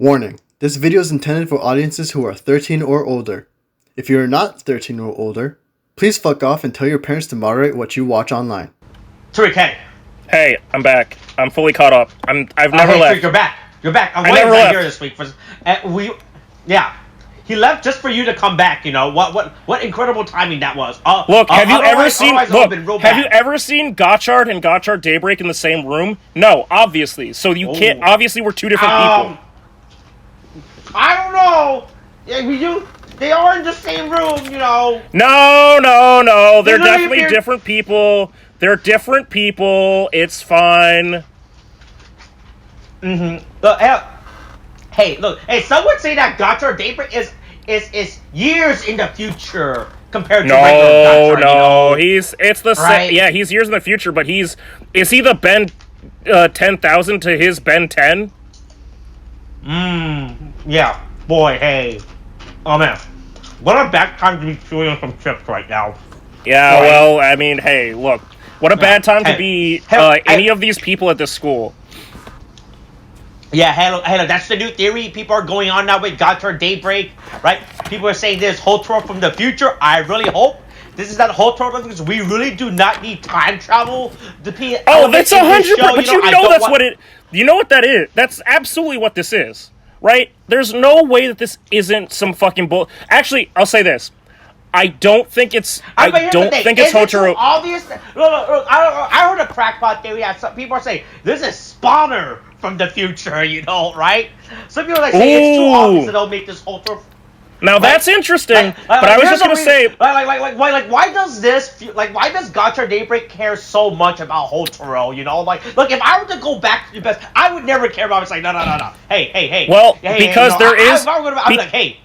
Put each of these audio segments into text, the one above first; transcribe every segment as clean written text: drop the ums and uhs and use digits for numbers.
Warning, this video is intended for audiences who are 13 or older. If you are not 13 or older, please fuck off and tell your parents to moderate what you watch online. Tariq, hey. Hey, I'm back. I'm fully caught up. I've never hey, left. Tariq, you're back. You're back. I'm never back left. here this week. Yeah. He left just for you to come back. You know what incredible timing that was. Look, have you ever seen? Look, have you ever seen Gotchard and Gotchard Daybreak in the same room? No, obviously. So you can't. Obviously, we're two different people. I don't know. Yeah, they are in the same room, you know. No. They're definitely different people. They're different people. It's fine. Hey, look. Hey, some would say that Gotchard Daybreak is years in the future compared to regular Gotchard. No. It's the same. Yeah, he's years in the future, but is he the Ben 10,000 to his Ben 10? Yeah. Boy, hey. Oh man, what a bad time to be chewing some chips right now. Yeah, well, I mean, hey, look, what a bad time to be any of these people at this school. Yeah, hello, that's the new theory people are going on now with Gotchard Daybreak, right? People are saying this Hotoro from the future. I really hope this is not Hotoro because we really do not need time travel. That's 100%, but you know that's what it... You know what that is? That's absolutely what this is. Right? There's no way that this isn't some fucking bull. Actually, I'll say this: I don't think it's. I don't think it's Hotoro. So obvious. Look, I heard a crackpot theory. Some people are saying this is Spawner from the future. You know, right? Some people are like saying it's too obvious that they'll make this Hotoro. Now that's interesting, but I was just gonna say, why does Gotchard Daybreak care so much about Hotoro? You know, look, if I were to go back to the best, I would never care about it. It's like, no. Hey. Well, hey, because there is. I'm like, hey,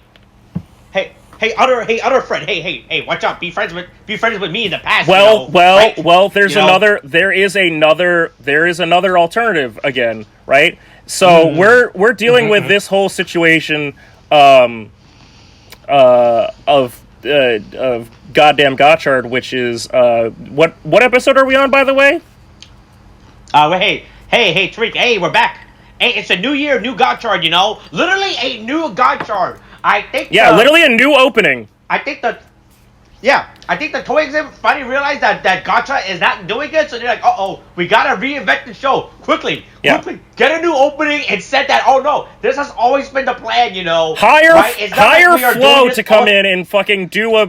other friend, hey, watch out, be friends with me in the past. Well, there's another. There is another alternative again, right? So we're dealing with this whole situation. Of goddamn Gotchard, which is what episode are we on, by the way? Hey, Tariq, hey, we're back. Hey, it's a new year, new Gotchard, you know, literally a new Gotchard. I think. Yeah, literally a new opening. I think the toy exhibit finally realized that Gotcha is not doing it, so they're like, we gotta reinvent the show quickly, get a new opening and said that. Oh no, this has always been the plan, you know. Hire Flo to come in and fucking do a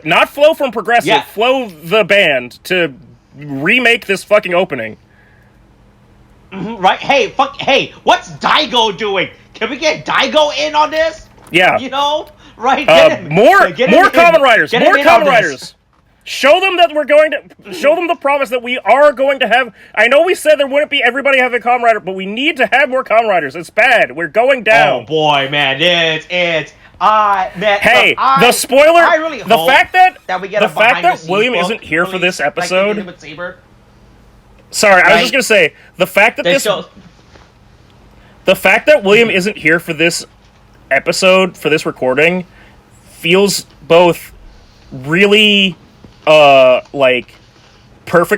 not Flo from Progressive, Flo the band to remake this fucking opening. Right? Hey, what's Daigo doing? Can we get Daigo in on this? Yeah, you know. Right, more Kamen Riders. More Kamen Riders. Show them that we're going to show them the promise that we are going to have. I know we said there wouldn't be everybody having Kamen Rider, but we need to have more Kamen Riders. It's bad. We're going down. Oh boy, man, it's man. Hey, the spoiler. I really hope that we get the fact that William isn't here for this episode. Sorry, I was just gonna say the fact that William isn't here for this episode, for this recording, feels both really perfect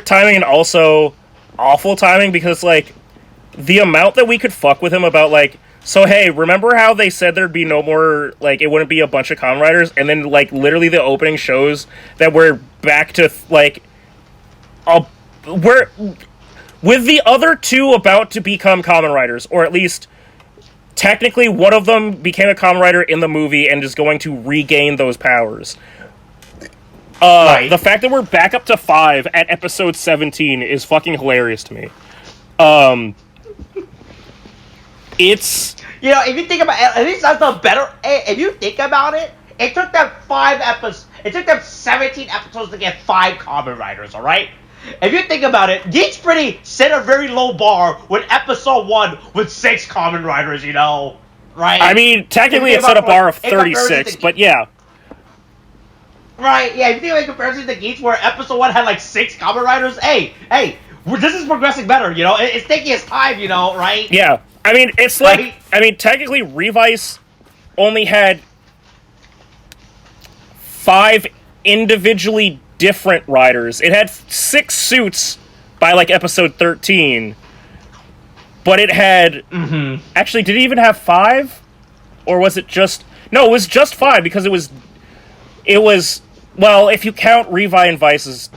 timing and also awful timing, because the amount that we could fuck with him about so hey, remember how they said there'd be no more, it wouldn't be a bunch of Kamen Riders, and then literally the opening shows that we're back to we're with the other two about to become Kamen Riders, or at least technically, one of them became a Kamen Rider in the movie and is going to regain those powers. The fact that we're back up to 5 at episode 17 is fucking hilarious to me. It's... You know, if you think about it, at least that's the better... If you think about it, it took them 5 episodes... It took them 17 episodes to get 5 Kamen Riders, alright? If you think about it, Geeks Pretty set a very low bar with episode 1 with 6 Kamen Riders, you know, right? I mean, technically it set a bar of 36, but yeah. Right, yeah, if you think of comparison to Geeks where episode 1 had 6 Kamen Riders, hey, this is progressing better, you know? It's taking its time, you know, right? Yeah, I mean, it's technically Revice only had 5 individually different riders. It had 6 suits by episode 13. but it had... Actually, did it even have 5? Or was it just... No, it was just 5, because it was... Well, if you count Revi and Vice's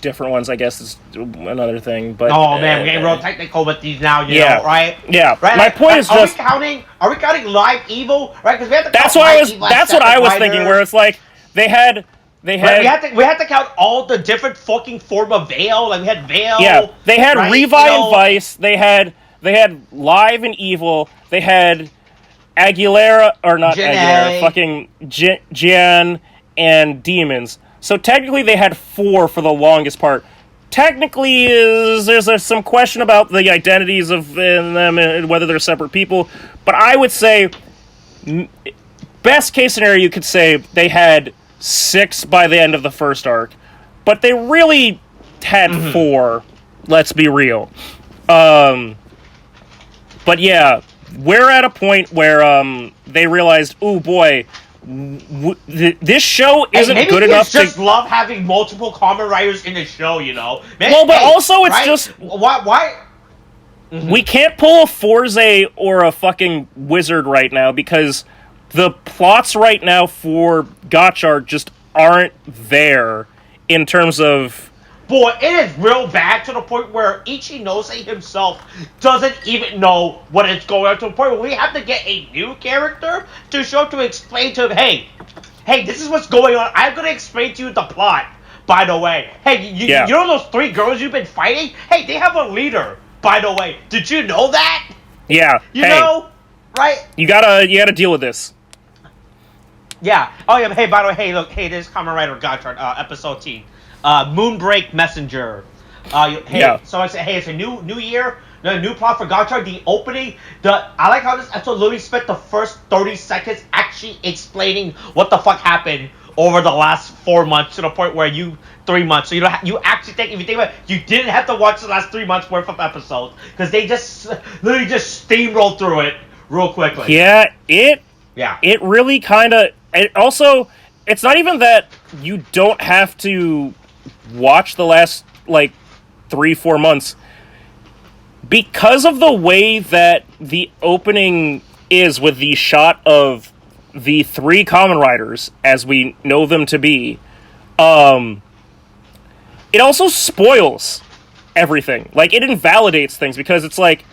different ones, I guess is another thing, but... Oh, man, we're getting real technical with these now, you know, right? Yeah, right? My point is just... Are we counting Live Evil? Right, because we have to That's count what I was thinking, where it's like, they had... Right, we had to count all the different fucking form of Veil. Like we had Veil. Yeah, they had right? Revi and Vice. They had Live and Evil. They had Aguilera or not Aguilera, fucking Gian and Demons. So technically, they had 4 for the longest part. Technically, there's some question about the identities of them and whether they're separate people. But I would say, best case scenario, you could say they had 6 by the end of the first arc, but they really had 4. Let's be real. But yeah, we're at a point where they realized, oh boy, this show isn't good enough. Maybe just love having multiple Kamen Riders in the show, you know. Maybe, well, but also it's just why. We can't pull a Forze or a fucking Wizard right now because the plots right now for Gotchard just aren't there in terms of... Boy, it is real bad to the point where Ichinose himself doesn't even know what is going on, to the point where we have to get a new character to explain to him, hey, this is what's going on. I'm going to explain to you the plot, by the way. Hey, you know those 3 girls you've been fighting? Hey, they have a leader, by the way. Did you know that? Yeah. You know? Right? You gotta deal with this. Yeah. Oh, yeah. Hey, by the way, hey, look. Hey, this is Kamen Rider Gotchard, episode 10. Moonbreak Messenger. So I say, hey, it's a new year, a new plot for Gotchard. The opening, I like how this episode literally spent the first 30 seconds actually explaining what the fuck happened over the last 4 months, to the point where 3 months. So you actually think, if you think about it, you didn't have to watch the last 3 months worth of episodes, because they just literally just steamrolled through it real quickly. Yeah, it really kind of... Also, it's not even that you don't have to watch the last, 3-4 months. Because of the way that the opening is with the shot of the 3 Kamen Riders, as we know them to be, it also spoils everything. It invalidates things, because it's like...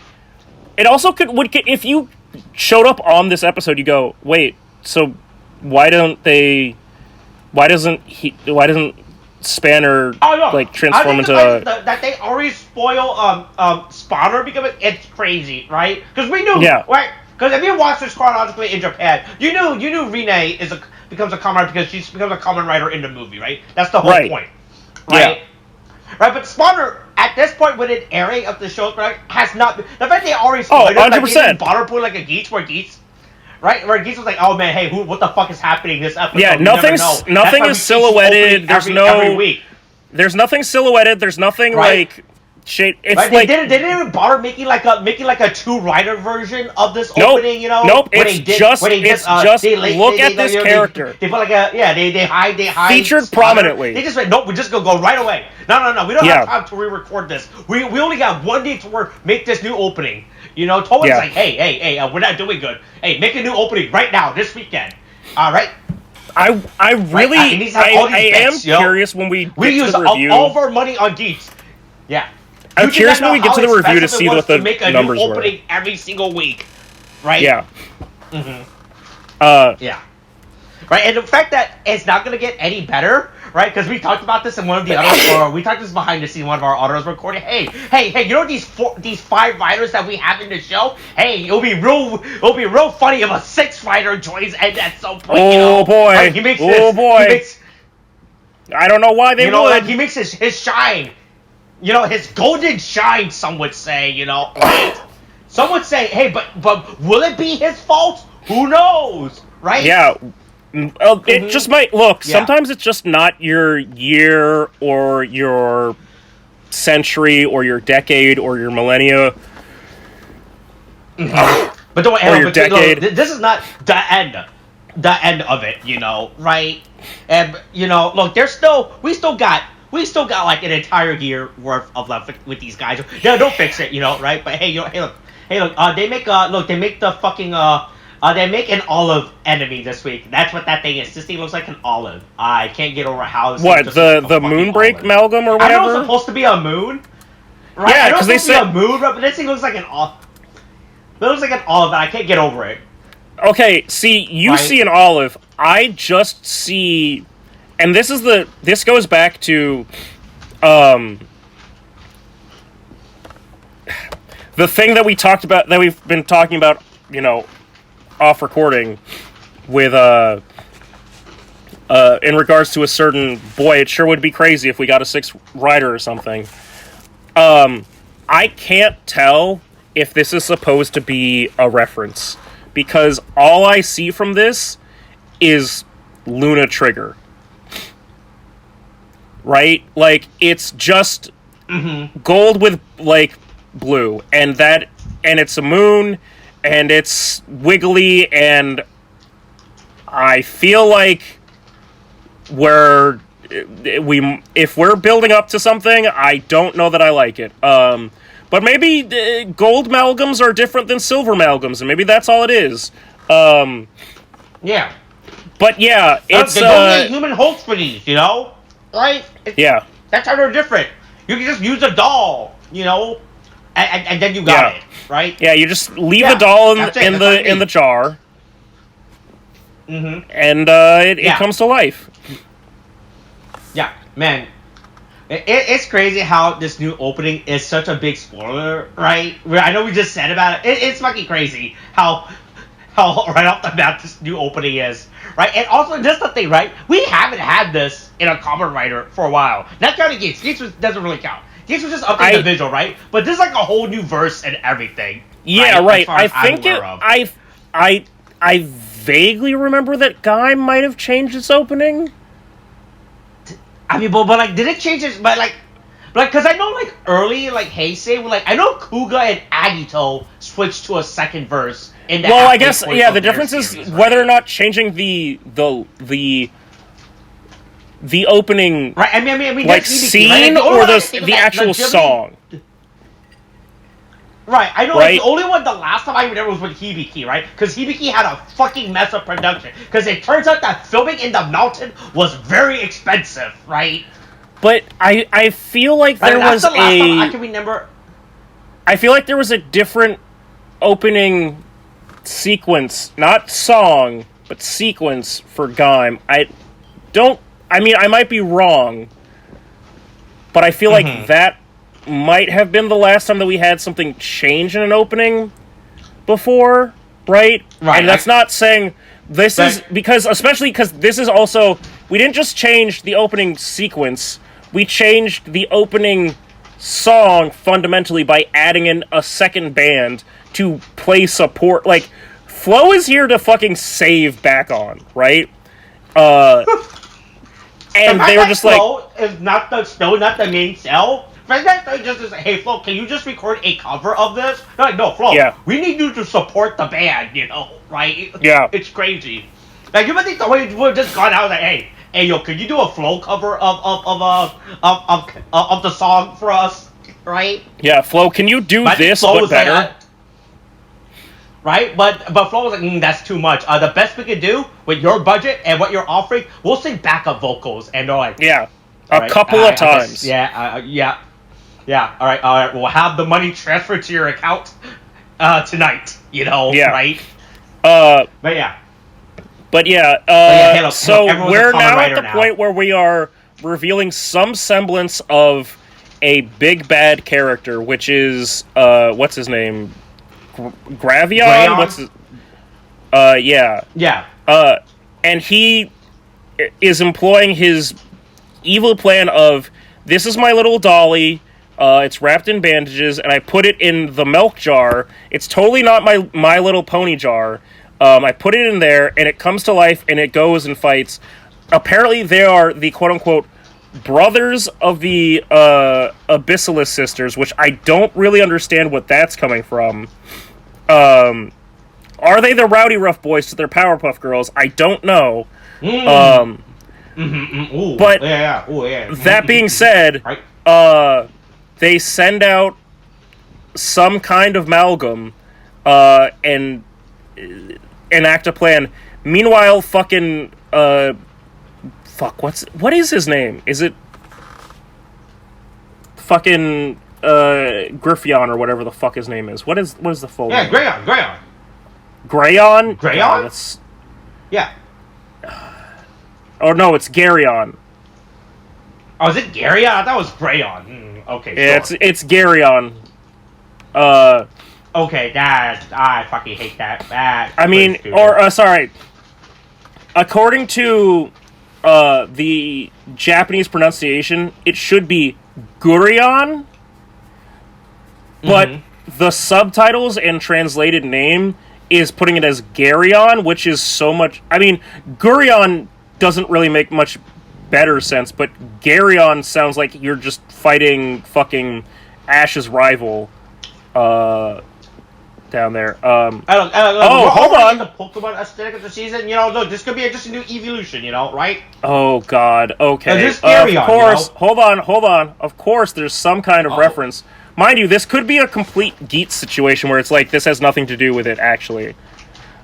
It also would if you showed up on this episode, you go, wait, so... Why doesn't Spanner transform into that they already spoil Spanner, because it's crazy, right? Because we knew, right? Because if you watch this chronologically in Japan, you knew Rine becomes a Kamen Rider because she becomes a Kamen Rider in the movie, right? That's the whole point, right? Yeah. Right, but Spanner at this point with an airing of the show, right, has not been, the fact they already spoiled it, 100%. Bother put like a Geats where Geats. Right, where Geats was like, "Oh man, hey, what the fuck is happening this episode?" Yeah, nothing is silhouetted. Every week. There's nothing silhouetted. There's nothing shade. It's right? They didn't even bother making like a 2 rider version of this opening. You know, nope. It's just look at this character. They put they hide featured prominently. They just went, nope, we just go right away. No, we don't have time to re-record this. We only got 1 day to make this new opening. You know, Toei's like, hey, we're not doing good. Hey, make a new opening right now, this weekend. All right. I am curious when we get use to the review. All of our money on Geeks. Yeah. I'm curious when we get to the review to see what the numbers were. Make a new opening every single week, right? Yeah. Yeah. Right, and the fact that it's not going to get any better, right? Because we talked about this in one of the others, or we talked this behind the scene, one of our autos recording. Hey, you know these 5 riders that we have in the show? Hey, it'll be real funny if a 6th rider joins Ed at some point. Oh boy! Right? He makes I don't know why they would. Like he makes his shine. You know, his golden shine. Some would say. You know, right? Some would say, hey, but will it be his fault? Who knows? Right? Yeah. It just might look. Sometimes it's just not your year or your century or your decade or your millennia. But don't worry, decade. This is not the end of it, you know, right? And you know, look, we still got like an entire year worth of left with these guys. Yeah, don't fix it, you know, right? But hey, look, Hey, look, they make the fucking they make an olive enemy this week. That's what that thing is. This thing looks like an olive. I can't get over how this What, thing just looks like the a fucking Moonbreak olive. amalgam or I know whatever? it's supposed to be a moon, right? Yeah, I know 'cause it's they supposed to said- be a moon, but this thing looks like an olive. It looks like an olive, and I can't get over it. Okay, see, you Right. see an olive. I just see, and this goes back to, the thing that we've been talking about, off recording with, in regards to a certain boy. It sure would be crazy if we got a 6th rider or something. I can't tell if this is supposed to be a reference, because all I see from this is Luna Trigger. Right? Like, it's just gold with, like, blue, and it's a moon, and it's wiggly, and I feel like if we're building up to something, I don't know that I like it. But maybe gold amalgams are different than silver amalgams, and maybe that's all it is. Yeah. But yeah, it's they don't need human hosts for these, right? Yeah. That's how they're different. You can just use a doll, and then you got it, right? Yeah, you just leave the doll in the jar, Mm-hmm. and it comes to life. Yeah, man. It's crazy how this new opening is such a big spoiler, right? I know we just said about it. It's fucking crazy how right off the bat this new opening is, right? And also, just the thing, right? We haven't had this in a Kamen Rider for a while. Not counting Gates. Gates doesn't really count. Gates was just updating the visual, right? But this is like a whole new verse and everything. Yeah, right. I think I vaguely remember that Guy might have changed its opening. I mean, but like, did it change it? But because I know, like, early, like, Heisei, I know Kuga and Agito switched to a second verse in the Well, I guess, point yeah, of the their difference series, is right? whether or not changing the opening, Right, I mean, like, that's EBT, scene, right? or only thing the that actual legitimately- song. Right, I know, Right? like, the only one, the last time I remember was with Hibiki, right? Because Hibiki had a fucking mess of production. Because it turns out that filming in the mountain was very expensive, right? But I feel like there Right, was that's the last time I can remember. I feel like there was a different opening sequence, not song, but sequence for Gaim. I might be wrong, but I feel like that might have been the last time that we had something change in an opening before, right? Right. And that's not saying this is especially because this is also, we didn't just change the opening sequence, we changed the opening song fundamentally by adding in a second band to play support. Like, Flo is here to fucking save back on, right? And they were just like, Flo is still not the main cell. Just say, hey, Flo, can you just record a cover of this? They're like, no, Flo, we need you to support the band, right? Yeah. It's crazy. Like, you might think the way you would have just gone out like, hey, yo, can you do a Flo cover of the song for us, right? yeah, Flo, can you do this Flo but was like, better? right? But Flo was like, that's too much. The best we could do with your budget and what you're offering, we'll sing backup vocals. And they're like, Yeah, a couple of times. Yeah. All right. We'll have the money transferred to your account tonight. Right? But hey, look, so everyone's a we're Kamen now at Rider the now. point where we are revealing some semblance of a big bad character, which is what's his name? Gravion? Grayon? What's his... Yeah. Yeah. And he is employing his evil plan of, this is my little dolly, it's wrapped in bandages, and I put it in the milk jar. It's totally not my Little Pony jar. I put it in there, and it comes to life, and it goes and fights. Apparently, they are the quote-unquote brothers of the Abyssalis sisters, which I don't really understand what that's coming from. Are they the Rowdy Rough Boys to their Powerpuff Girls? I don't know. Ooh, But yeah. Ooh, yeah. that being said, Right. they send out some kind of amalgam and enact a plan. Meanwhile, fucking what is his name? Is it fucking Griffion or whatever the fuck his name is? What is the full name? Grayon. Grayon? Grayon? Yeah. Oh no, it's Garyon. Oh, is it Garyon? I thought it was Grayon. Okay, sure. It's Garyon. Okay, I fucking hate that. Sorry. According to the Japanese pronunciation, it should be Gurion, but the subtitles and translated name is putting it as Garyon, which is so much... I mean, Gurion doesn't really make much better sense, but Garyon sounds like you're just fighting fucking Ash's rival down there. Hold on. The Pokemon aesthetic of the season, look, this could be just a new evolution, right? Oh God. Okay. Of course. Hold on. Of course, there's some kind of reference. Mind you, this could be a complete Geats situation where it's like this has nothing to do with it actually.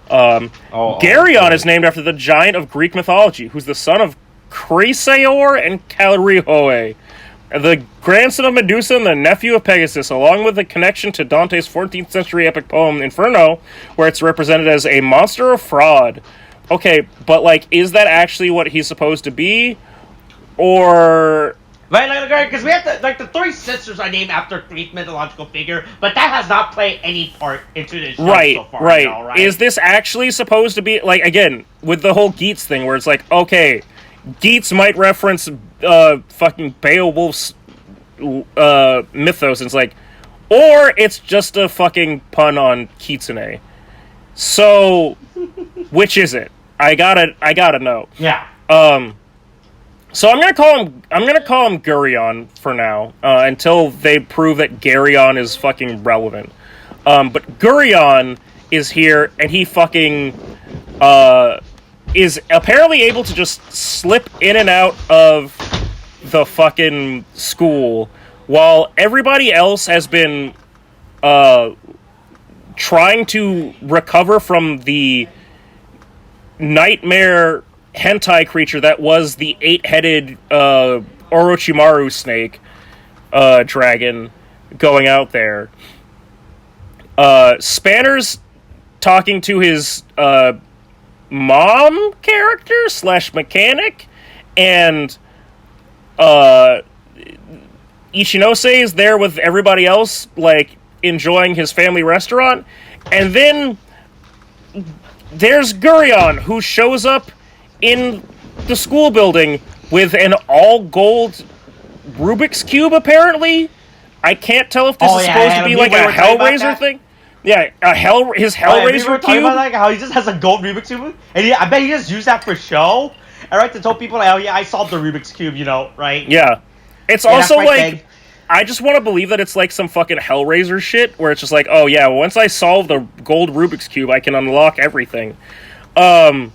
Garyon is named after the giant of Greek mythology, who's the son of Chrysaor and Calrihoe, the grandson of Medusa and the nephew of Pegasus, along with a connection to Dante's 14th century epic poem Inferno, where it's represented as a monster of fraud. Okay, but is that actually what he's supposed to be? Or... Because we have the three sisters are named after Greek mythological figure, but that has not played any part into this show so far. Right. Is this actually supposed to be, again, with the whole Geats thing, where it's okay, Geats might reference fucking Beowulf's mythos, and it's or it's just a fucking pun on Kitsune. So, which is it? I gotta know. Yeah. So I'm gonna call him Gurion for now, until they prove that Garyon is fucking relevant. But Gurion is here, and he fucking is apparently able to just slip in and out of the fucking school, while everybody else has been trying to recover from the nightmare hentai creature that was the 8-headed Orochimaru snake dragon going out there. Spanner's talking to his mom character / mechanic, and Ichinose is there with everybody else, enjoying his family restaurant, and then there's Gurion, who shows up in the school building with an all-gold Rubik's Cube, apparently. I can't tell if this is supposed to be a Hellraiser thing. Yeah, his Hellraiser cube. About how he just has a gold Rubik's Cube, and I bet he just used that for show. To tell people, oh yeah, I solved the Rubik's Cube, right? Yeah. It's also I just want to believe that it's some fucking Hellraiser shit, where it's just oh yeah, once I solve the gold Rubik's Cube, I can unlock everything. But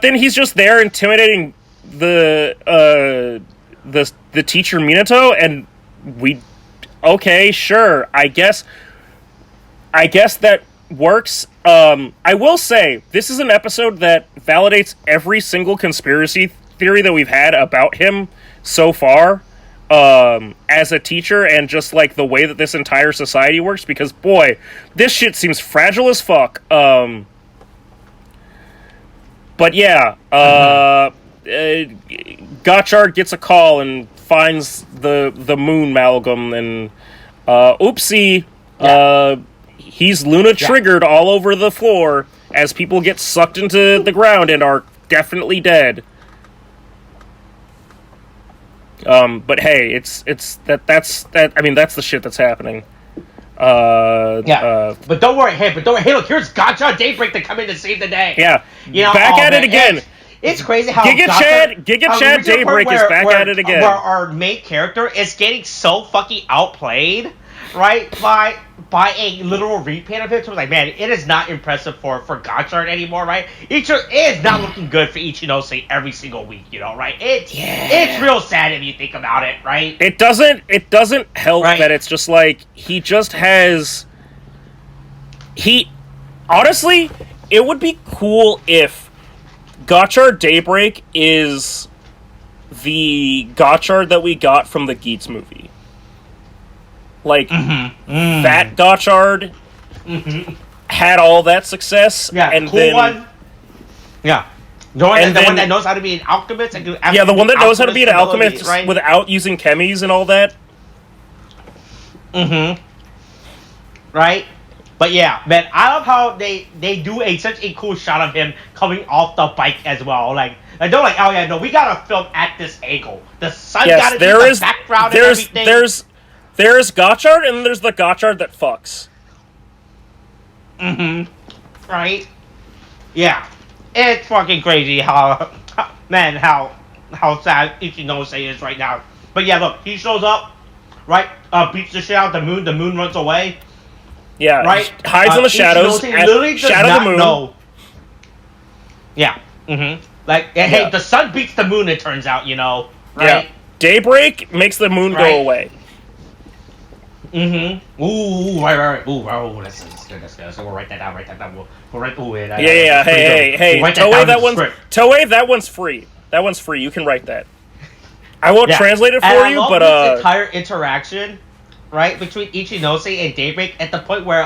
then he's just there intimidating the teacher Minato, and okay, sure, I guess that works. I will say, this is an episode that validates every single conspiracy theory that we've had about him so far, as a teacher, and just the way that this entire society works, because boy, this shit seems fragile as fuck. But yeah, Gotchard gets a call and finds the moon amalgam, and oopsie, he's Luna triggered all over the floor as people get sucked into the ground and are definitely dead. But hey, that's the shit that's happening. But don't worry. Hey, look, here's Gotcha Daybreak to come in to save the day. Yeah, back at it again. It's crazy how Giga Chad Daybreak is back at it again. Where our main character is getting so fucking outplayed, right, by a literal repaint of him. So man, it is not impressive for Gotchard anymore, right? It is not looking good for Ichinose every single week, right? It's real sad if you think about it, right? It doesn't help that it's just he just has he honestly, it would be cool if Gotchard Daybreak is the Gotchard that we got from the Geats movie. Like, that Gotchard had all that success. Yeah, and cool then, one. Yeah. The one that knows how to be an alchemist. And the one that knows how to be an alchemist right? without using chemis and all that. Right? But yeah, man, I love how they do such a cool shot of him coming off the bike as well. Like they're like, oh yeah, no, we gotta film at this angle. The sun gotta be the background and everything. There's Gotchard and there's the Gotchard that fucks. Right? Yeah. It's fucking crazy how sad Ichinose is right now. But yeah, look, he shows up, right? Beats the shit out of the moon runs away. Yeah, right? Hides in the shadows. Literally does shadow not the moon. know. Yeah. Like, hey, the sun beats the moon, it turns out, you know. Right? Yeah. Daybreak makes the moon go away. Ooh, right. Ooh, that's good. So we'll write that down. We'll write. Ooh, yeah. Hey. Toei, that one's free. That one's free. You can write that. I won't translate it for you, but this entire interaction, right, between Ichinose and Daybreak at the point where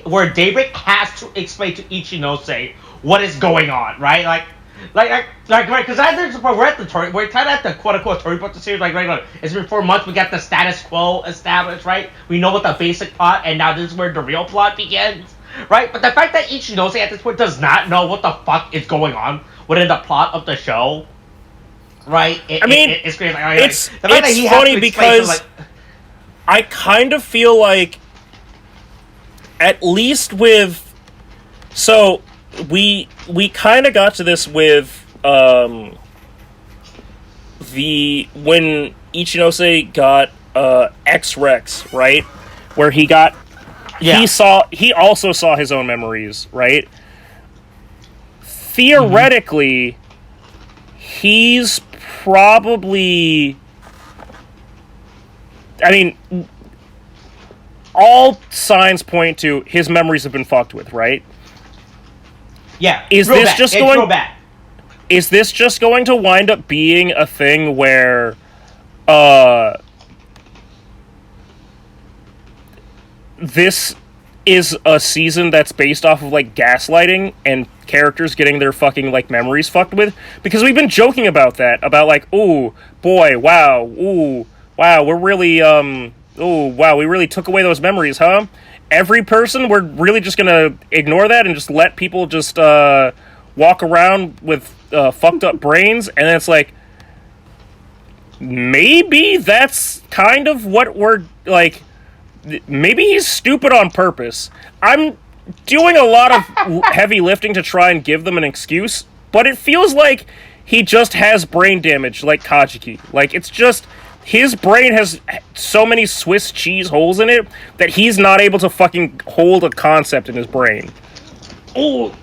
where Daybreak has to explain to Ichinose what is going on, right? Like, right, because at this point we're kind of at the quote unquote turning point of the series. Like, it's been 4 months. We got the status quo established, right? We know what the basic plot, and now this is where the real plot begins, right? But the fact that Ichinose at this point does not know what the fuck is going on within the plot of the show, right? It's crazy. It's funny because I kind of feel like, at least with, so we kind of got to this with when Ichinose got X-Rex, right? Where he got he also saw his own memories, right? Theoretically, he's probably, I mean, all signs point to his memories have been fucked with, right? Yeah. Is this just going to wind up being a thing where this is a season that's based off of like gaslighting and characters getting their fucking like memories fucked with? Because we've been joking about that, about like, ooh, boy, wow, ooh, wow, we're really ooh, wow, we really took away those memories, huh? Every person, we're really just gonna ignore that and just let people just walk around with fucked up brains, and then it's like, maybe that's kind of what we're like. Maybe he's stupid on purpose. I'm doing a lot of heavy lifting to try and give them an excuse, but it feels like he just has brain damage, like Kajiki. Like, it's just, his brain has so many Swiss cheese holes in it that he's not able to fucking hold a concept in his brain. Oh,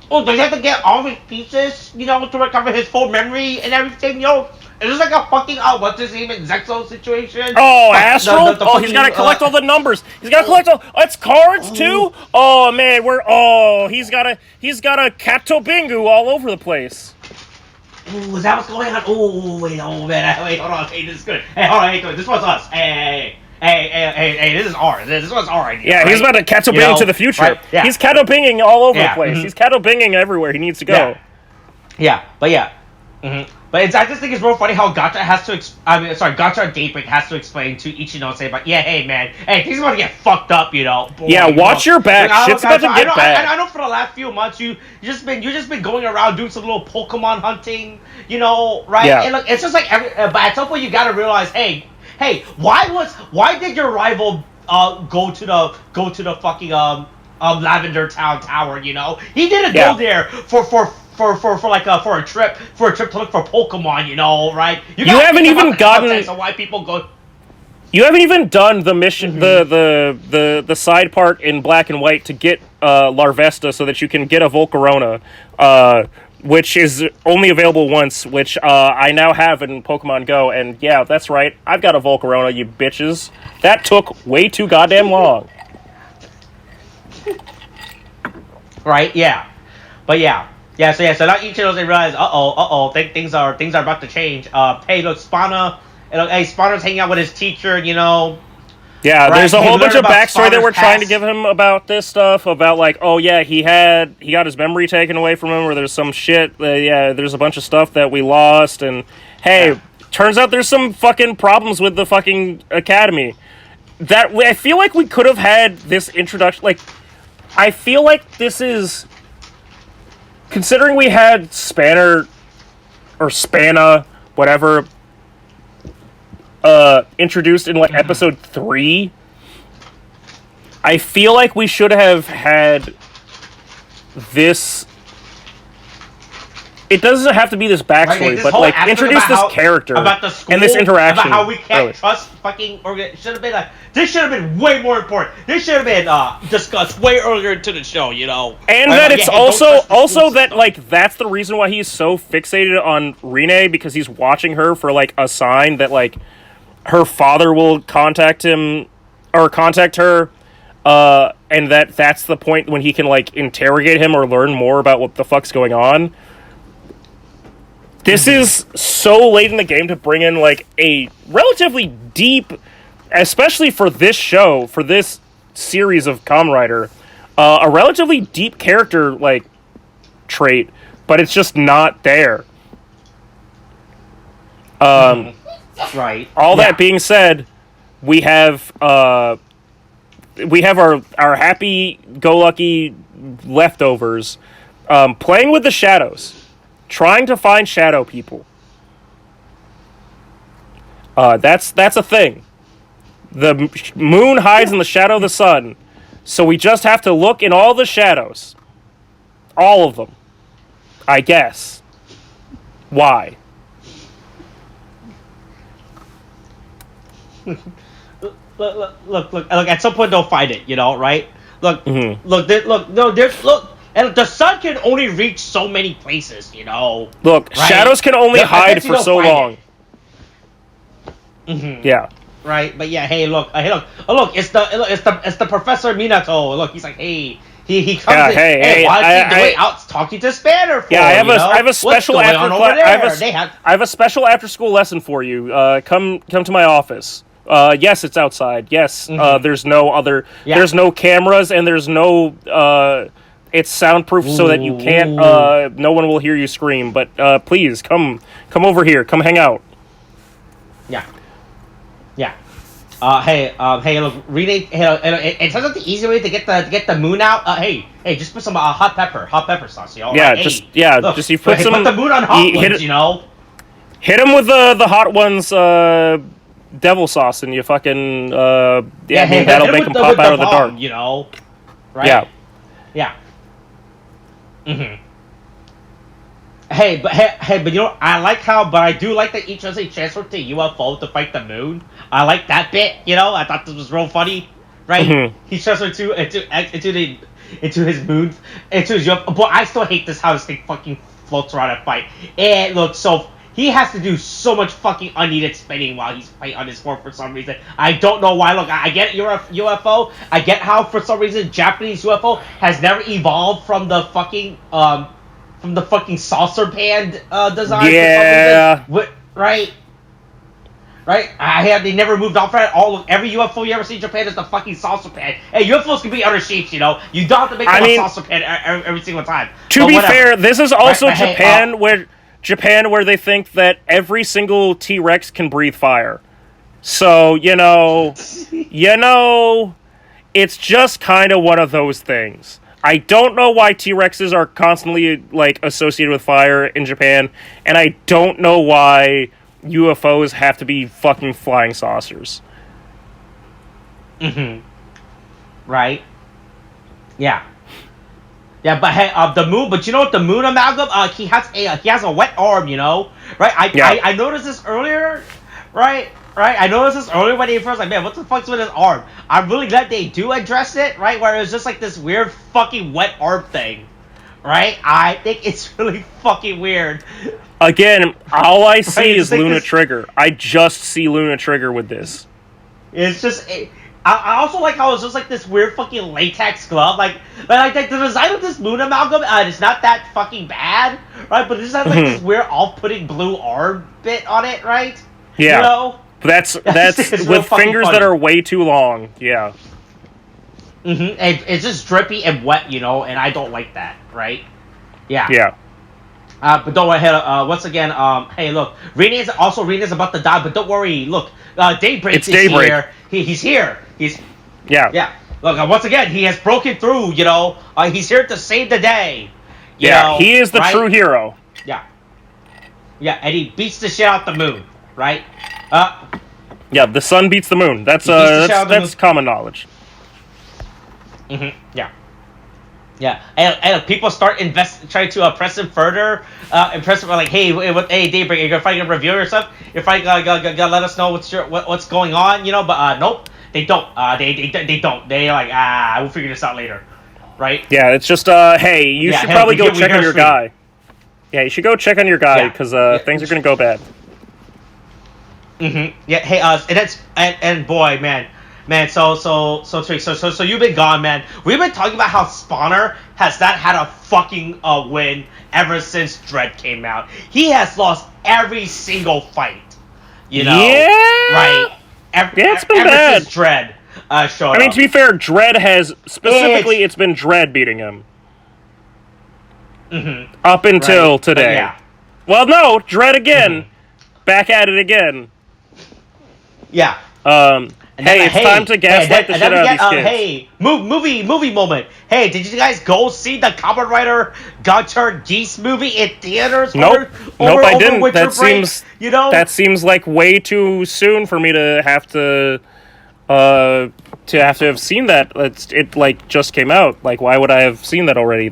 does he have to get all his pieces, you know, to recover his full memory and everything, yo? Is this like a fucking, what's his name, Zexo situation? Oh, Astral? He's gotta collect all the numbers. He's gotta collect all, it's cards too? Oh, man, he's got a Kato Bingu all over the place. Ooh, is that what's going on? Ooh, wait, wait, hold on, hey, this is good. Hey, hold on, hey, this one's us. Hey, this is ours. This one's our idea. Yeah, right? He's about to Kato Bing to the future. Right? Yeah. He's Kato Binging all over the place. He's Kato Binging everywhere he needs to go. But I just think it's real funny how Gotchard Daybreak has to explain to Ichinose, but hey man, things are about to get fucked up, you know. Boy, watch your back. Like, shit's about to get bad. I know for the last few months you just been going around doing some little Pokemon hunting, you know, right? Yeah. And look, it's just like but at some point you gotta realize, hey, why did your rival go to the fucking Lavender Town Tower, you know? He didn't go there for a trip to look for Pokemon, you know, right? You haven't even gotten so why people go. You haven't even done the mission, the side part in Black and White to get Larvesta so that you can get a Volcarona, which is only available once, which I now have in Pokemon Go, and yeah, that's right, I've got a Volcarona, you bitches. That took way too goddamn long. Right? Yeah. But yeah. So now each of those they realize, things are about to change. Hey, look, Spana's hanging out with his teacher, Yeah, right? there's a whole bunch of backstory that we're trying to past. give him about this stuff, about like, oh yeah, he got his memory taken away from him, or there's some shit, there's a bunch of stuff that we lost, and hey, turns out there's some fucking problems with the fucking academy. I feel like we could have had this introduction, like, I feel like this is, considering we had Spanner, or Spanna, whatever, introduced in like episode 3, I feel like we should have had this. It doesn't have to be this backstory, this but whole like aspect introduce about this how- character about the school, and this interaction. about how we can't early. trust fucking should have been this should have been way more important. This should have been discussed way earlier into the show, And that it's also that like that's the reason why he's so fixated on Rine, because he's watching her for like a sign that like her father will contact him or contact her, and that's the point when he can like interrogate him or learn more about what the fuck's going on. This is so late in the game to bring in like a relatively deep, especially for this show, for this series of Kamen Rider, a relatively deep character like trait, but it's just not there. Right. All that being said, we have our happy-go-lucky leftovers playing with the shadows, trying to find shadow people. That's a thing. The moon hides in the shadow of the sun, so we just have to look in all the shadows. All of them. I guess. Why? Look, at some point they'll find it, right? Look, Mm-hmm. and the sun can only reach so many places, Look, right? shadows can only hide for so long. Mm-hmm. Yeah. Right, but yeah, hey, look, it's the Professor Minato. Look, he's like, hey, he comes in. Hey, why is he going out talking to Spanner for? Yeah, I have a special What's going on over there? I have a special after school lesson for you. Come to my office. Yes, it's outside. Yes, there's no other. Yeah. There's no cameras, and there's no. It's soundproof so that you can't. No one will hear you scream. But please come over here. Come hang out. Yeah. Yeah. Hey, look, Rene. Hey, it turns out the easy way to get the moon out. Hey, just put some hot pepper sauce, Yeah, right? just look, just you put some. Put the moon on hot ones, Hit him with the hot ones. Devil sauce, and you fucking that'll make him pop out of the dark. Right? Yeah. Yeah. Mm-hmm. Hey, but I do like that each has a transfer to UFO to fight the moon. I like that bit. I thought this was real funny. Right? Mm-hmm. He transferred into his moon, into his UFO. But I still hate this how this thing fucking floats around and fight. And look, so he has to do so much fucking unneeded spinning while he's fighting on his form for some reason. I don't know why. Look, I get you're a UFO. I get how for some reason Japanese UFO has never evolved from the fucking saucer pan design. Yeah. For some reason. Right. They never moved on from it. Every UFO you ever see in Japan is the fucking saucer pan. Hey, UFOs can be other shapes, You don't have to make them a saucer pan every single time. To be fair, this is also Japan where they think that every single T-Rex can breathe fire. So, it's just kind of one of those things. I don't know why T-Rexes are constantly, like, associated with fire in Japan, and I don't know why UFOs have to be fucking flying saucers. Mm-hmm. Right? Yeah. Yeah, but hey, the moon. But you know what? The moon amalgam. He has a wet arm. Right? I noticed this earlier. Right? I noticed this earlier when he first man, what the fuck's with his arm? I'm really glad they do address it. Right? Where it was just like this weird fucking wet arm thing. Right? I think it's really fucking weird. Again, all I see is Luna Trigger. I just see Luna Trigger with this. It's just. I also like how it's just like this weird fucking latex glove. Like the design of this moon amalgam, it's not that fucking bad, right? But it just has like this weird off-putting blue arm bit on it, right? Yeah. You know? That's It's real with fingers funny. that are way too long. Yeah. It's just drippy and wet, you know, and I don't like that, right? Yeah. Yeah. But don't worry. Once again, hey, look, Rene's about to die, but don't worry. Look, Daybreak It's is Daybreak. here. He's here. Yeah. Look, once again, he has broken through. You know, he's here to save the day. You Yeah. know, He is the right? true hero. Yeah. Yeah, and he beats the shit out the moon, right? Yeah. The sun beats the moon. That's He beats the shit out of the that's moon. common knowledge. Yeah. Yeah, and people start trying to press him further, impress him like, hey, Daybreak, you're finally gonna reveal yourself. You're finally gonna let us know what's going on, you know. But nope, they don't. They don't. They like, we'll figure this out later, right? Yeah. It's just hey, you should probably go check on your guy. Yeah, you should go check on your guy because things are gonna go bad. Yeah. Hey, and that's and boy, man. So Tariq, so you've been gone, man. We've been talking about how Spawner has not had a fucking win ever since Dread came out. He has lost every single fight. You know, right? It's been ever bad. since Dread showed up. I mean, to be fair, Dread has specifically it's been Dread beating him up until today. Yeah. Well, no, Dread again, back at it again. Yeah. Hey, it's time to gaslight the shit out of these kids. Hey, movie moment. Hey, did you guys go see the Kamen Rider Gotchard Geese movie in theaters? Nope, I didn't. Winter That break? seems that seems like way too soon for me to have have seen that. It like just came out. Like, why would I have seen that already?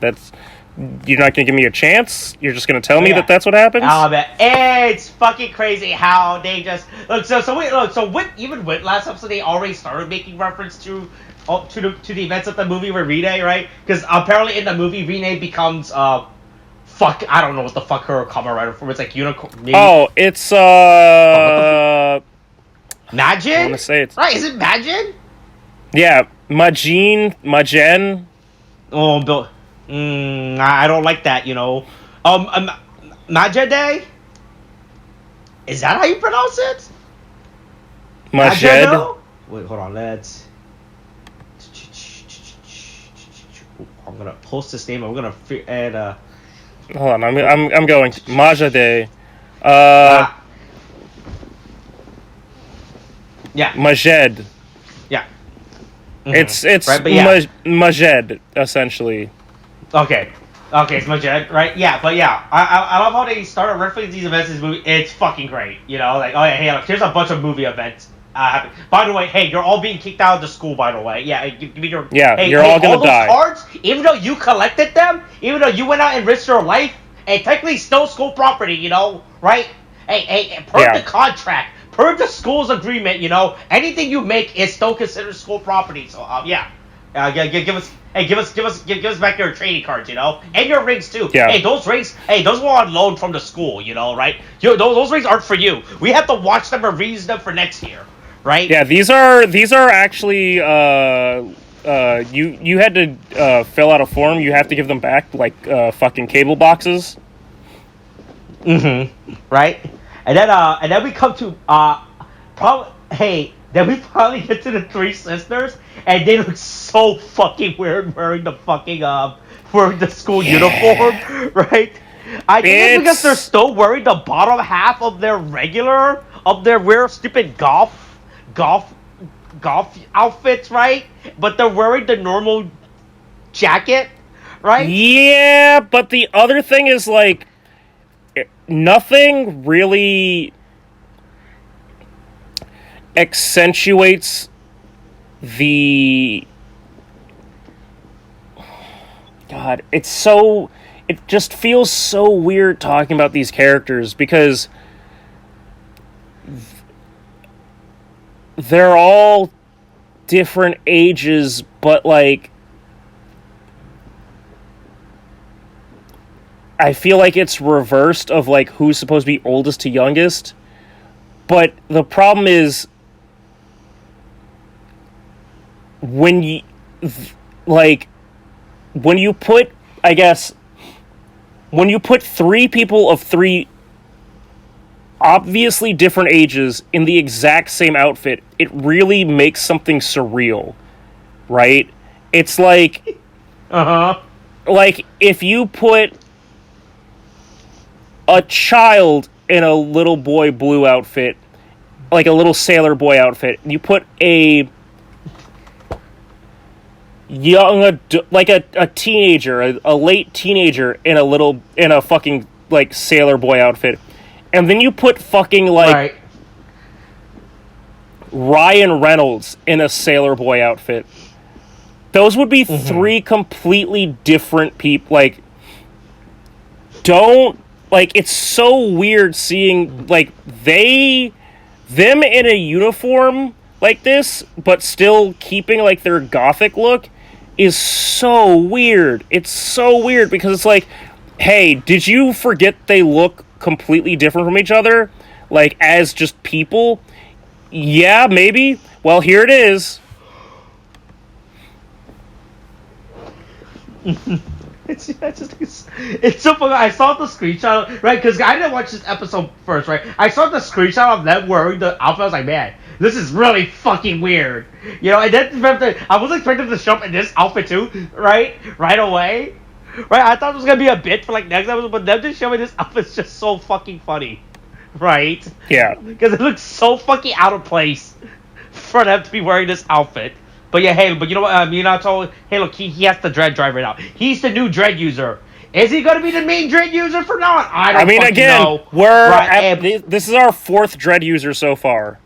You're not gonna give me a chance. You're just gonna tell me that that's what happens. Oh man, it's fucking crazy how they just look. Even with last episode, they already started making reference to the events of the movie with Rene, right? Because apparently in the movie, Rene becomes I don't know what the fuck her Kamen Rider form. It's like unicorn. Maybe. Oh, it's Majin. I want to say it's right. Is it Majin? Yeah, Majin. Oh, Bill. I don't like that, you know. Majid? Is that how you pronounce it? Majed. Wait, hold on. Let's. I'm gonna post this name. I'm gonna add. Hold on, I'm going Majade. Yeah. Majed. Yeah. It's right, but yeah. Majed essentially. Okay, it's Majid, right? Yeah, but yeah, I love how they started referencing these events in this movie. It's fucking great, you know. Like, oh yeah, hey, look, here's a bunch of movie events. By the way, hey, you're all being kicked out of the school. By the way, yeah, give me your you're all gonna die. Cards, even though you collected them, even though you went out and risked your life, and technically still school property, you know, right? Hey, per the contract, per the school's agreement, you know, anything you make is still considered school property. So yeah. Give us back your trading cards, you know, and your rings too. Yeah. Hey, those rings, those were on loan from the school, you know, right? Those rings aren't for you. We have to watch them and reuse them for next year, right? Yeah, these are actually you had to fill out a form. You have to give them back like fucking cable boxes. Right, and then we come to then we finally get to the three sisters, and they look so fucking weird wearing the fucking wearing the school uniform, right? I think it's because they're still wearing the bottom half of their weird stupid golf outfits, right? But they're wearing the normal jacket, right? Yeah, but the other thing is like nothing really accentuates the God, it just feels so weird talking about these characters because they're all different ages, but like I feel like it's reversed of like who's supposed to be oldest to youngest. But the problem is when you when you put, I guess, when you put three people of three obviously different ages in the exact same outfit, it really makes something surreal, right? It's like, like if you put a child in a little boy blue outfit, like a little sailor boy outfit, you put a young, like a teenager, a late teenager in a fucking like sailor boy outfit, and then you put fucking like Right. Ryan Reynolds in a sailor boy outfit. Those would be three completely different people. Like, it's so weird seeing like them in a uniform like this, but still keeping like their gothic look is so weird. It's so weird because it's like, hey, did you forget they look completely different from each other? Like, as just people? Yeah, maybe. Well, here it is. It's so funny. I saw the screenshot, right? Because I didn't watch this episode first, right? I saw the screenshot of them wearing the outfit. I was like, man, this is really fucking weird. You know, and then I was expecting to show up in this outfit too, right? Right away. Right? I thought it was going to be a bit for like next episode, but them just showing this outfit's just so fucking funny. Right? Yeah. Because it looks so fucking out of place for them to be wearing this outfit. But yeah, hey, but you know what? Hey, look, he has the dread driver now. He's the new dread user. Is he going to be the main dread user for now on? I mean, again, know. This is our fourth dread user so far.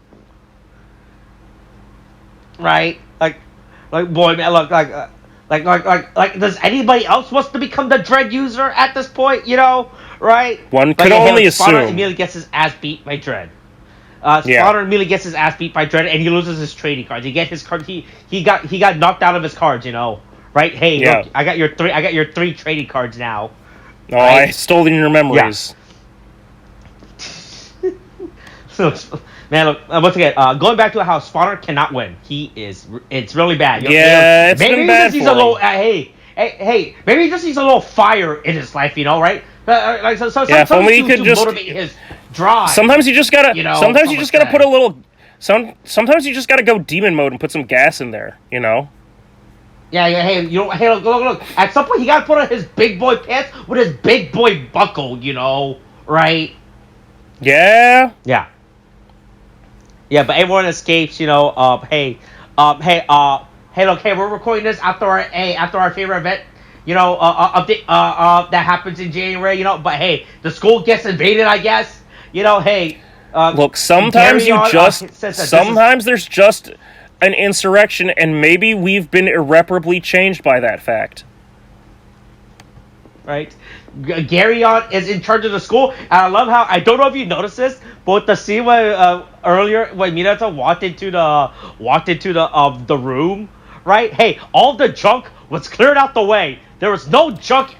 Right? Like, boy, man, look, like, does anybody else wants to become the dread user at this point? You know, right? One could only assume. Spawner immediately gets his ass beat by Dread. Spawner immediately gets his ass beat by Dread, and he loses his trading cards. He get his card. He got knocked out of his cards. You know, right? Hey, look, I got your three trading cards now. Oh, right? I stole your memories. Yeah. So, man, look, once again, going back to how Spawner cannot win. It's really bad. Yeah, it's been bad for him. Hey, maybe he just needs a little fire in his life, you know, right? If only he could just motivate his drive. Sometimes you just gotta, sometimes you just gotta put a little. Sometimes you just gotta go demon mode and put some gas in there, you know. Yeah. Hey, look. At some point, he gotta put on his big boy pants with his big boy buckle, you know, right? Yeah. Yeah. Yeah, but everyone escapes, you know. Hey, look, hey, we're recording this after our favorite event, you know, update, that happens in January, you know. But hey, the school gets invaded, I guess, you know. Hey, look, sometimes there's just an insurrection, and maybe we've been irreparably changed by that fact. Right, Garyon is in charge of the school, and I love how, I don't know if you noticed this, but the scene where earlier when Minato walked into the room, right? Hey, all the junk was cleared out the way. There was no junk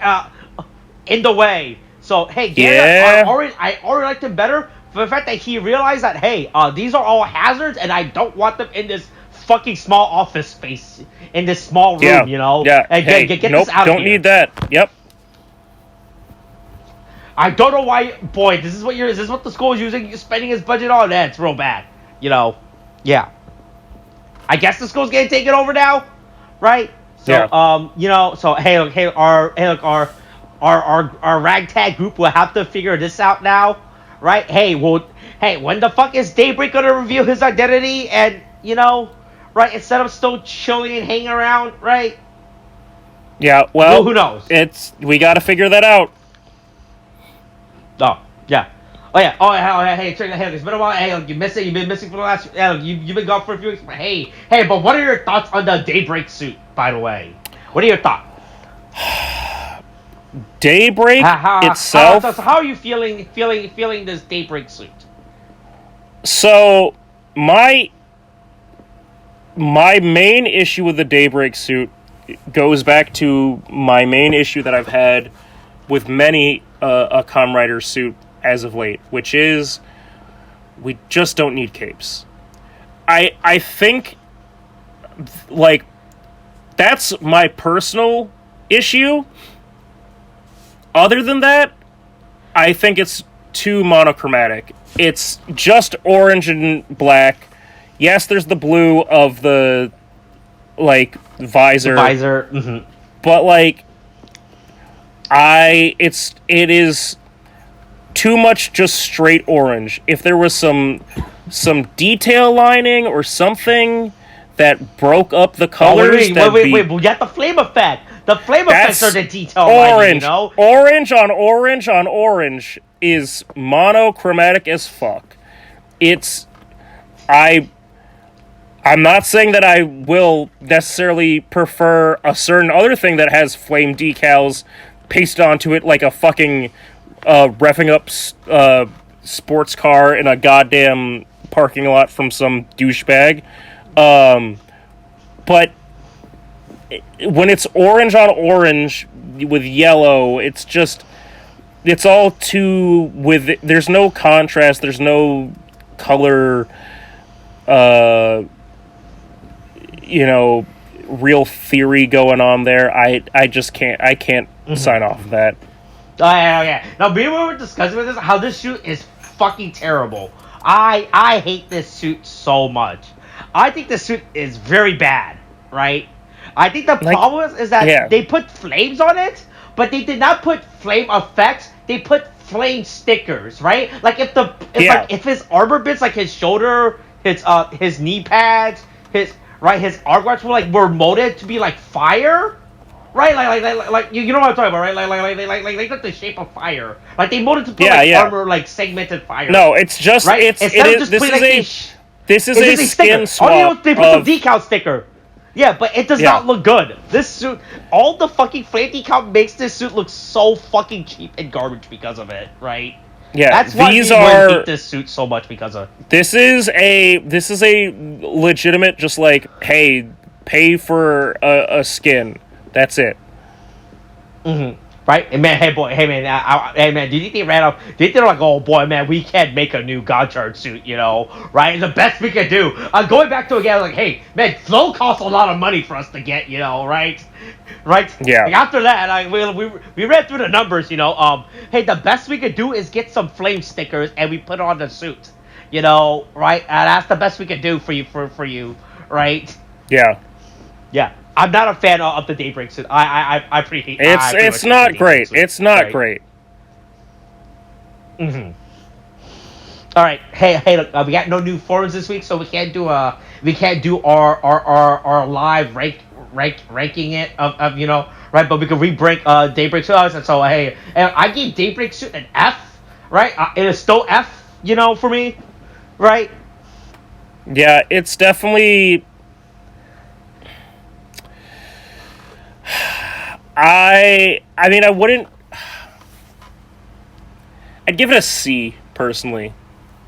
in the way. So hey, Garyon, I already liked him better for the fact that he realized that hey, these are all hazards, and I don't want them in this fucking small office space, in this small room, you know. Yeah. And hey, get this out of here. Don't need that. Yep. I don't know why, boy. Is this what the school is spending his budget on? That's real bad, you know. Yeah. I guess the school's getting taken over now, right? So, yeah. You know. So our ragtag group will have to figure this out now, right? Hey, when the fuck is Daybreak gonna reveal his identity? And you know, right? Instead of still chilling and hanging around, right? Yeah. Well, who knows? We got to figure that out. Oh, yeah. Oh, yeah. Hey, check. Hey, it's been a while. Hey, you've been missing for the last. You've been gone for a few weeks. But hey. But what are your thoughts on the Daybreak suit? By the way, what are your thoughts? Daybreak itself. So how are you feeling this Daybreak suit? So my main issue with the Daybreak suit goes back to my main issue that I've had with many a Kamen Rider suit as of late, which is we just don't need capes. I think like, that's my personal issue. Other than that, I think it's too monochromatic. It's just orange and black. Yes, there's the blue of the, like, visor. Mm-hmm. But, like, it is too much just straight orange. If there was some detail lining or something that broke up the colors, wait, we got the flame effect. The flame effects are the detail orange. lining, you know? Orange on orange on orange is monochromatic as fuck. I'm not saying that I will necessarily prefer a certain other thing that has flame decals pasted onto it like a fucking revving up sports car in a goddamn parking lot from some douchebag. But when it's orange on orange with yellow, it's all too there's no contrast, there's no color, real theory going on there. I just can't sign off of that. Oh, yeah. Now, we were discussing with this, how this suit is fucking terrible. I hate this suit so much. I think this suit is very bad, right? I think the problem is that they put flames on it, but they did not put flame effects. They put flame stickers, right? Like if his armor bits, like his shoulder, his knee pads, his arm guards were molded to be like fire, right? Like you know what I'm talking about, right? Like the shape of fire. Like they molded to put armor like segmented fire. No, it's just right? This is a skin swap. They put some decal sticker. Yeah, but it does not look good. This suit, all the fucking flame decal makes this suit look so fucking cheap and garbage because of it, right? Yeah, that's why we hate this suit so much because of. This is a legitimate, just like, hey, pay for a skin. That's it. Mm-hmm. Right? And man, hey man, do you think they're like, oh boy, man, we can't make a new Gotchard suit, right? And the best we can do, going back to again, like, hey, man, flow costs a lot of money for us to get, right? Right? Yeah. Like after that, we read through the numbers, hey, the best we could do is get some flame stickers and we put on the suit, right? And that's the best we could do for you, right? Yeah. Yeah. I'm not a fan of the Daybreak suit. I pretty hate it. It's not great. It's not great. Mm-hmm. All right. Hey, look, we got no new forums this week, so we can't do our live ranking it of right, but we can re-break Daybreak suit. And so hey, and I gave Daybreak suit an F, right? It is still F, for me, right? Yeah, it's definitely. I mean, I wouldn't. I'd give it a C personally.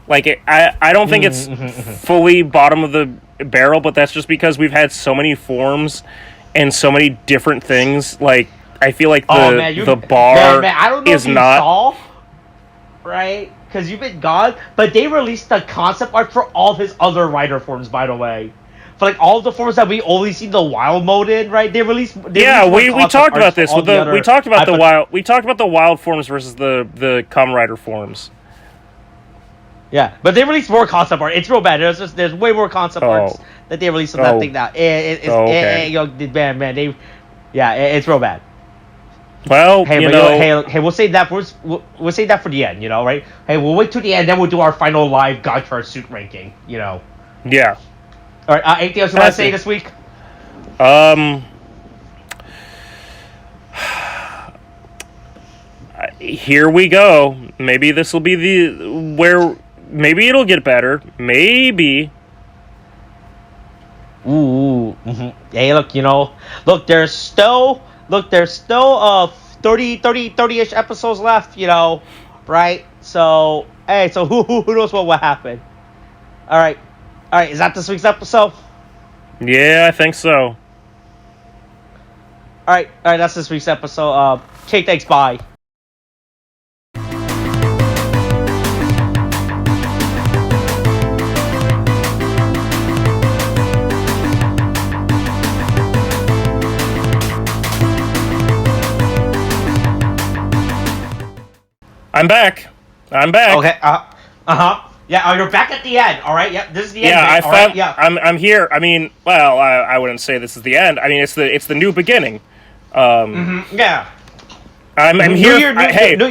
Like, I don't think it's fully bottom of the barrel, but that's just because we've had so many forms and so many different things. Like, I feel like the bar I don't know is if you not saw, right? Because you've been gone, but they released the concept art for all of his other rider forms, by the way. For like all the forms that we only see the wild mode in, right? We talked about this with we talked about the wild forms versus the Kamen Rider forms. Yeah, but they released more concept art. It's real bad. There's way more concept arts that they released on that thing now. It's real bad. Well, hey, we'll save that for the end, right? Hey, we'll wait till the end, then we'll do our final live Gotchard suit ranking, Yeah. All right. Anything else you want to say this week? Here we go. Maybe this will be maybe it'll get better. Maybe. Ooh. Mm-hmm. Hey, look, there's still 30-ish episodes left, right? So, hey, so who knows what will happen? All right, is that this week's episode? Yeah, I think so. All right, that's this week's episode. Okay, thanks, bye. I'm back. Okay. Yeah. You're back at the end. All right. Yeah. This is the end. Yeah, I all found. right? Yeah. I'm here. I mean, well, I wouldn't say this is the end. I mean, it's the new beginning. Yeah. I'm New here. Year,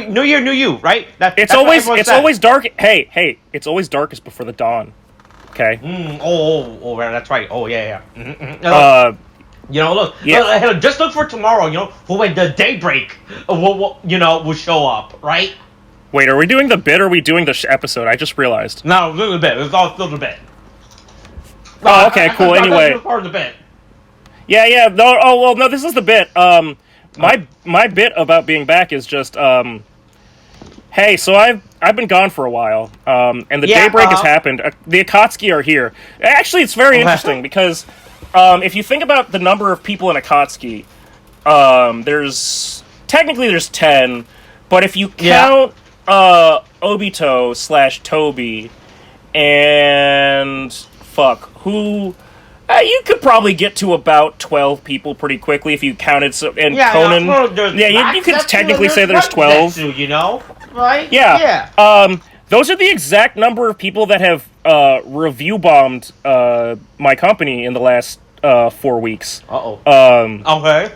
new year, new you. Right. It's always dark. Hey, it's always darkest before the dawn. Okay. That's right. Oh, yeah. Look, just look for tomorrow. For when the daybreak, will show up. Right. Wait, are we doing the bit or are we doing the episode? I just realized. No, a little bit. It's all a little bit. Oh, okay, cool. Anyway. Part of the bit. Yeah. No. Oh, well, no. This is the bit. My bit about being back is just hey, so I've been gone for a while, and the daybreak has happened. The Akatsuki are here. Actually, it's very interesting because if you think about the number of people in Akatsuki, there's 10, but if you count Obito/Toby and who. You could probably get to about 12 people pretty quickly if you counted. Conan. You could technically say there's 12. Right? Yeah. Those are the exact number of people that have review bombed my company in the last 4 weeks. Okay.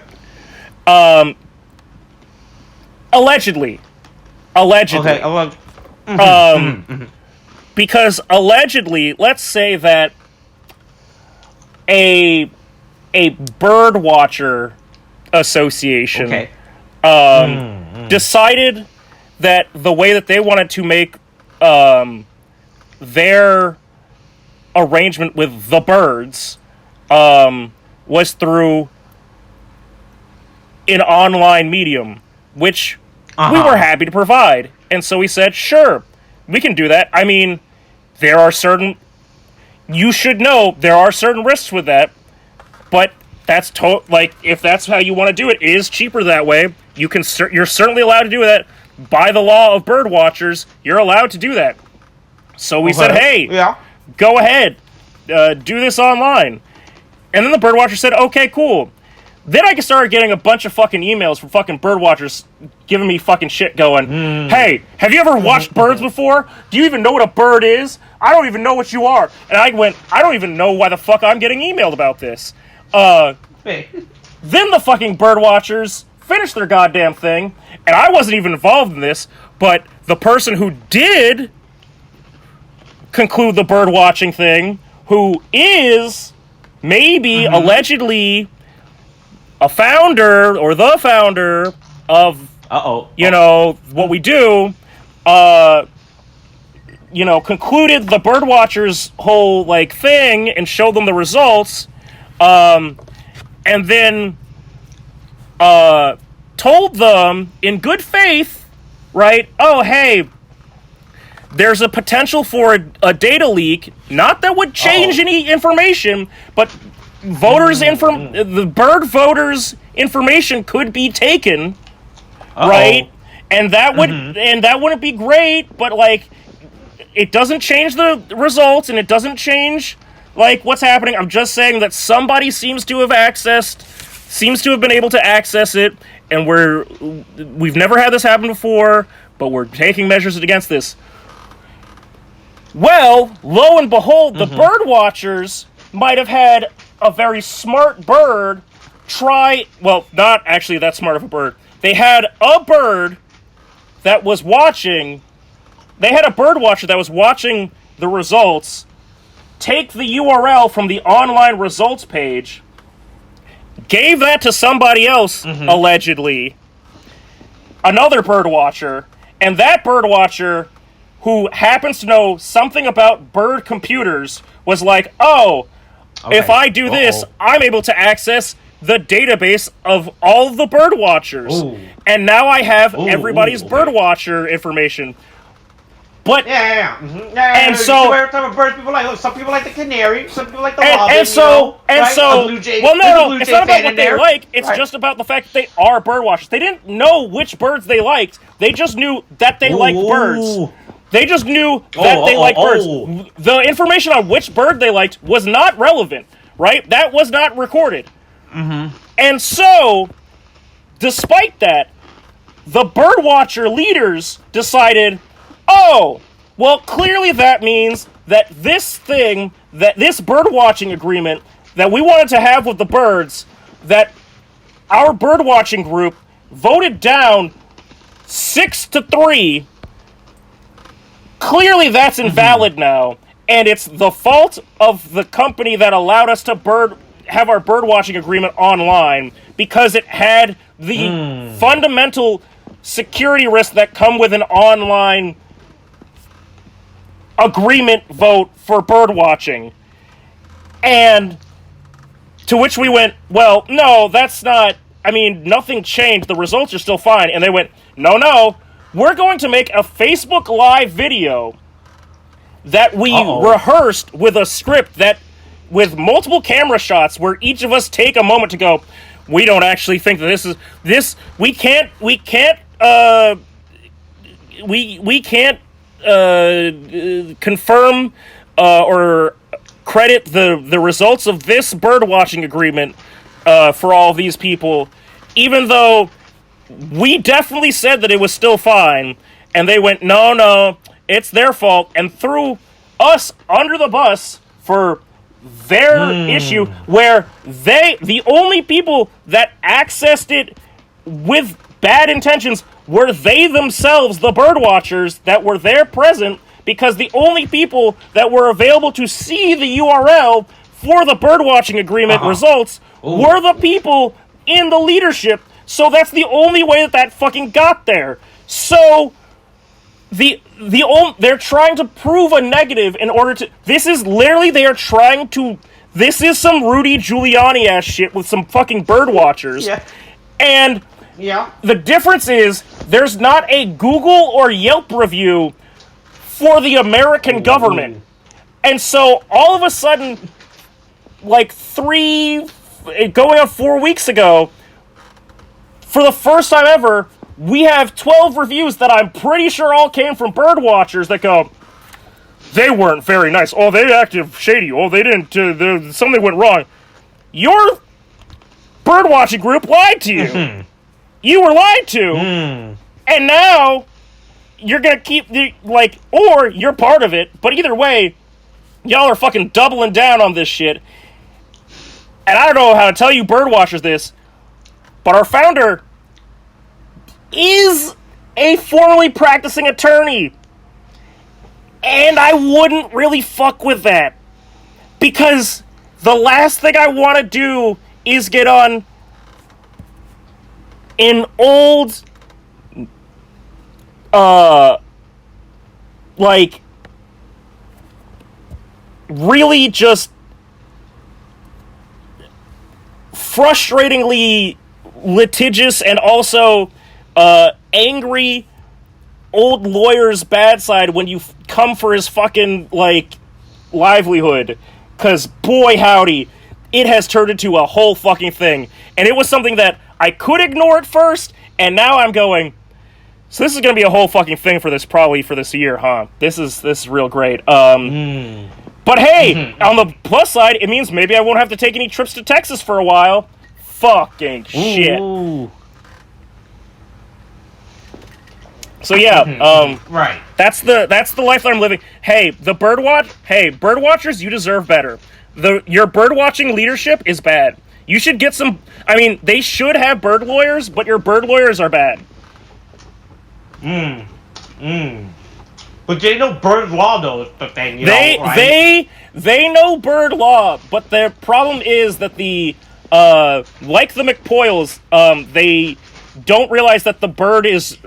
Allegedly. Okay. Because allegedly, let's say that a bird watcher association decided that the way that they wanted to make their arrangement with the birds was through an online medium, which we were happy to provide. And so we said, sure, we can do that. I mean, you should know there are certain risks with that, but that's if that's how you want to do it, it is cheaper that way. You're certainly allowed to do that by the law of bird watchers. You're allowed to do that. So we said, hey, go ahead, do this online. And then the bird watcher said, okay, cool. Then I started getting a bunch of fucking emails from fucking bird watchers giving me fucking shit going, hey, have you ever watched birds before? Do you even know what a bird is? I don't even know what you are. And I went, I don't even know why the fuck I'm getting emailed about this. Then the fucking bird watchers finished their goddamn thing, and I wasn't even involved in this, but the person who did conclude the bird watching thing, who is maybe allegedly a founder or the founder of what we do, concluded the birdwatchers whole thing and showed them the results, and then told them in good faith, right? Oh, hey, there's a potential for a data leak, not that would change any information, but the bird voters' information could be taken, right? And that wouldn't be great, but it doesn't change the results, and it doesn't change what's happening. I'm just saying that somebody seems to have been able to access it, and we've never had this happen before, but we're taking measures against this. Well, lo and behold, the bird watchers might have had a very smart bird not actually that smart of a bird. They had a bird that was watching. They had a bird watcher that was watching the results, take the URL from the online results page, gave that to somebody else, allegedly, another bird watcher, and that bird watcher, who happens to know something about bird computers, was like, if I do this, I'm able to access the database of all the bird watchers. And now I have everybody's bird watcher information. But and so birds people like some people like the canary, some people like the robin, well, no, it's not about what they like. It's just about the fact that they are bird watchers. They didn't know which birds they liked. They just knew that they liked birds. They just knew that they liked birds. The information on which bird they liked was not relevant, right? That was not recorded. And so, despite that, the birdwatcher leaders decided, oh, well, clearly that means that this birdwatching agreement that we wanted to have with the birds, that our birdwatching group voted down 6-3. Clearly that's invalid now, and it's the fault of the company that allowed us to have our birdwatching agreement online, because it had the fundamental security risks that come with an online agreement vote for birdwatching. And to which we went, well, no, that's not, I mean, nothing changed, the results are still fine. And they went, no, we're going to make a Facebook Live video that we rehearsed with a script that, with multiple camera shots where each of us take a moment to go, we don't actually think that we can't confirm or credit the results of this birdwatching agreement for all of these people, even though we definitely said that it was still fine. And they went, no, it's their fault, and threw us under the bus for their issue, where the only people that accessed it with bad intentions were they themselves, the birdwatchers that were there present, because the only people that were available to see the URL for the birdwatching agreement results were the people in the leadership. So that's the only way that fucking got there. So they're trying to prove a negative in order to... This is some Rudy Giuliani ass shit with some fucking birdwatchers. Yeah. And the difference is there's not a Google or Yelp review for the American government. And so all of a sudden, like 4 weeks ago, for the first time ever, we have 12 reviews that I'm pretty sure all came from birdwatchers that go, they weren't very nice. Oh, they acted shady. Oh, they didn't, something went wrong. Your birdwatching group lied to you. You were lied to. And now, you're gonna keep, or you're part of it, but either way, y'all are fucking doubling down on this shit. And I don't know how to tell you birdwatchers this, but our founder is a formerly practicing attorney. And I wouldn't really fuck with that. Because the last thing I want to do is get on an old, really just frustratingly litigious and also angry old lawyer's bad side when you come for his fucking, livelihood. Because, boy howdy, it has turned into a whole fucking thing. And it was something that I could ignore at first, and now I'm going, so this is going to be a whole fucking thing for this year, huh? This is real great. But hey, on the plus side, it means maybe I won't have to take any trips to Texas for a while. Fucking shit. Ooh. So yeah, right. That's the life that I'm living. Hey, birdwatchers, you deserve better. Your birdwatching leadership is bad. You should get some. I mean, they should have bird lawyers, but your bird lawyers are bad. But they know bird law, though. Is the thing, right? They know bird law, but their problem is that like the McPoyles, they don't realize that the bird is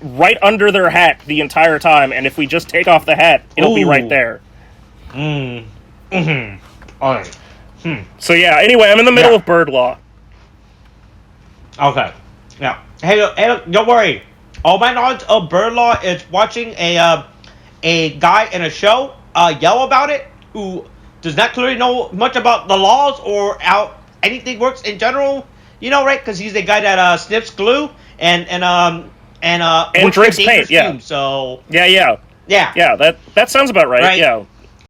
right under their hat the entire time, and if we just take off the hat, it'll be right there. Alright. So yeah, anyway, I'm in the middle of bird law. Okay. Yeah. Hey, don't worry. All my knowledge of bird law is watching a guy in a show yell about it who does not clearly know much about the laws or how anything works in general. You know, right? Because he's the guy that sniffs glue and drinks paint. Yeah. Fumes, so yeah. That sounds about right. Yeah.